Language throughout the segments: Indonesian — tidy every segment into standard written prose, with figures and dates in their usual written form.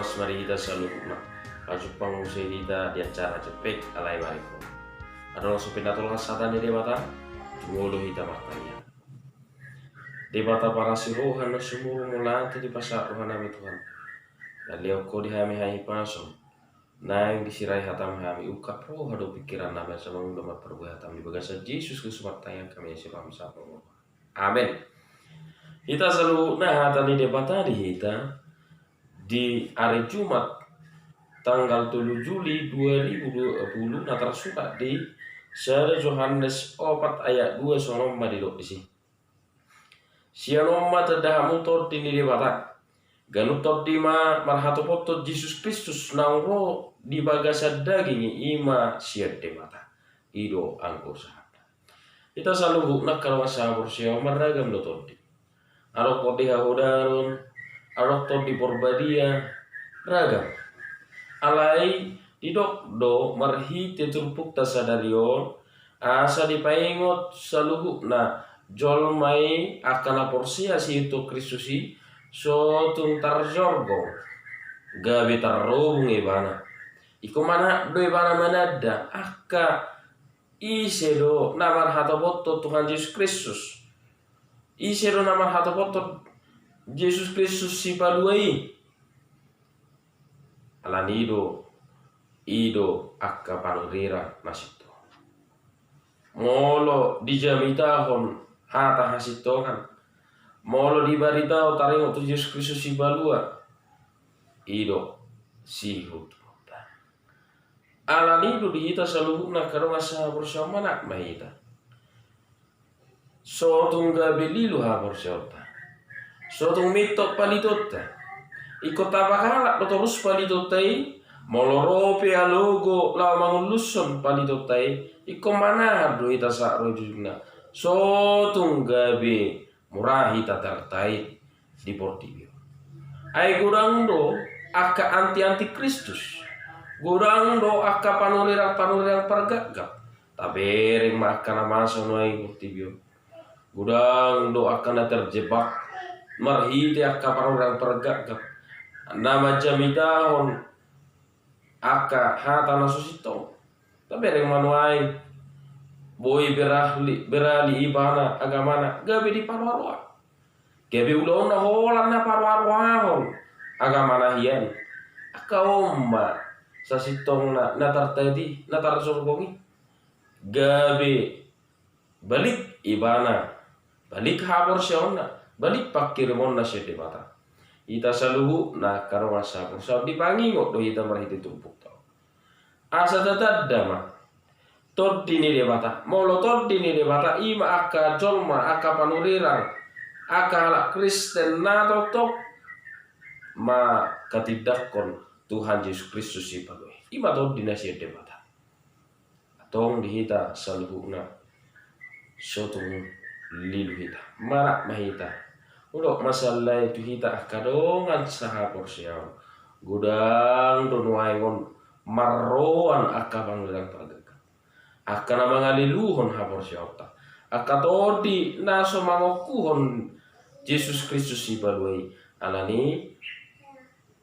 mas mari kita salukna kajupang usahita di acara cepek alai mariko adalah supinatul hasatan di mata jumolo hita matanya di mata para sirohan na sumuro mulante di pasar rohan nami Tuhan dan liau ko di hami hai pasong nang disirai hatam hami ukap roh hado pikiran nami sama undama perbuatan hatam di bagasa Yesus Kristus matanya kami sebab sapa amin. Kita selalu hatani debata di hita di hari Jumat tanggal 7 Juli 2020 na tersurat di Sere Yohanes 4 ayat 2 sono madidok di sini. Sianomma terdah mutor tini debata ganutor di marhato poto Yesus Kristus nangro di bagasa daging ima siat debata ido angko sahada. Kita selalu nak kalau sabur siang maragam dotor di arok poti hahodaron arok to di porbadia ragam alai didok do marhi tetumpuk tasadarion asa dipaingot saluhu na jol mai akana porsia si itu Kristusi so tuntar jorgo gabi tarrobung ibana iko mana do ibana manada akka ise do namar hataboto Tuhan Yesus Kristus ise do namar hataboto Yesus Kristus si paduai alanido ido akka panurira nasito molo dijamitahon hata hasitohan molo dibarita taringo tu Yesus Kristus si balua ido si hututa alanido dihita saluhuna karunga sa bersama nak mahita so tungga belilu ha bersama sotung mitok palitotta iko tabakala terus palitotai molorope alogo la manguluson palitotai iko mana do ita sa rojuna sotung gabe murahi tatartai di portibio ai gurang do aka anti Kristus gurang do aka panulirang pergagap tabering makana masa noai portibio gurang do akan terjebak marhiti akka parang pergagap nama jamitahon akka hata nasusito tapi reng manuai boy berali ibana agamana gabe di parwarwa gabe ulona holan na parwarwahon agamana hian akka omma sasitong na natartadi natarsurgongi gabe balik ibana balik habor sionna balik pakir mon na sede mata ita saluhu na karwa sa dipangingot do ita marhiti tumpuk tau asa tatadama tod dini de mata molo tod dini de mata ima aka jolma aka panurirang aka ala Kristen na totok ma katidakon Tuhan Yesus Kristus si pagwe ima tod dina sede mata atong dihita saluhu na sotung lilu hita marak mahita ulok masalah itu hita kadongan saha porsiao gudang donuaingon marroan akabang lang pagaka akana mangaliluhon ha porsiao ta akatodi naso mangokuhon Yesus Kristus si balwai alani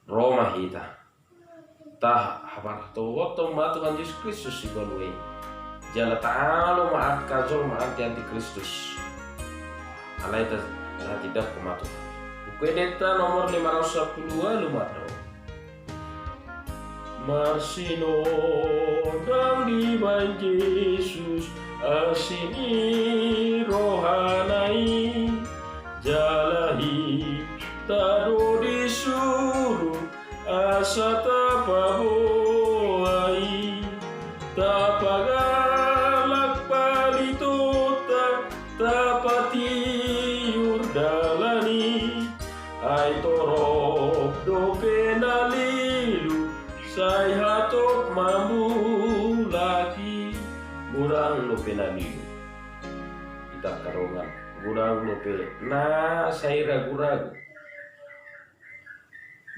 Roma hita tah habar to woto ma Tuhan Yesus Kristus si balwai jala ta'alo ma'akazol ma'anti Kristus alai tidak kematu buku deta nomor 510 lumato Marsino dang di ban Yesus asini rohanai jalahi tado disuruh asa tapaboai tapagalak palituta tapati yurdalani ai torok do penalilu sai hatok mambu lagi gurang lo penalilu kita karongan gurang lo pe na sai ragu-ragu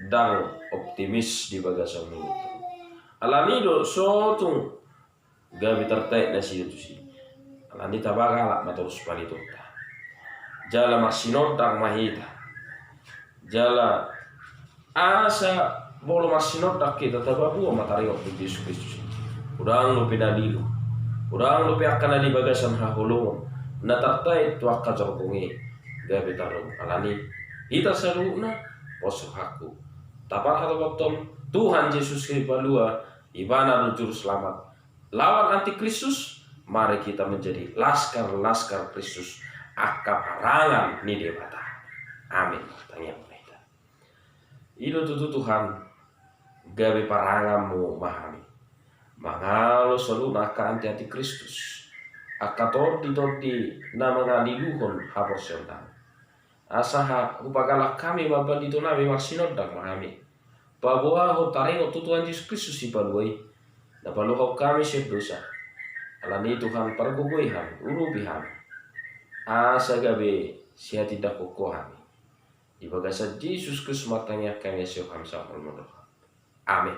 dang optimis di bagasa mulut alanido sotung gabi tertai na situ si alani tabagala matos palituta jala masinotang mahita jala asa bolo masinot tak kita tababu matari waktu Yesus Kristus. Urang lo pinalilu. Urang lo akan di bagasan hahulungan. Natartai tuak kajarkongi. Gabe tarung alani. Ita saruna poso haku. Tapar hata betul Tuhan Yesus Kristus ibana juru selamat. Lawan antikristus, mari kita menjadi laskar-laskar Kristus. Akka parangan ni debata. Amin. Tanya kita. Ido tutu Tuhan. Gabe parangamu mahami. Mangalo selalu naka antikristus. Akka torti na mga diluhon hapor siyondan. Asaha upagalak kami babal dito na may marsinodang mahami. Pabuha ho taringo tutuan Yesus Kristus ipaluay. Napaluhaw kami siya dosa. Alani Tuhan parguguihan, urubihan. Asa gabi siya tidak kukuhan. Ibagasa Yesus Kristus matanya kanya siya kamsa. Amin.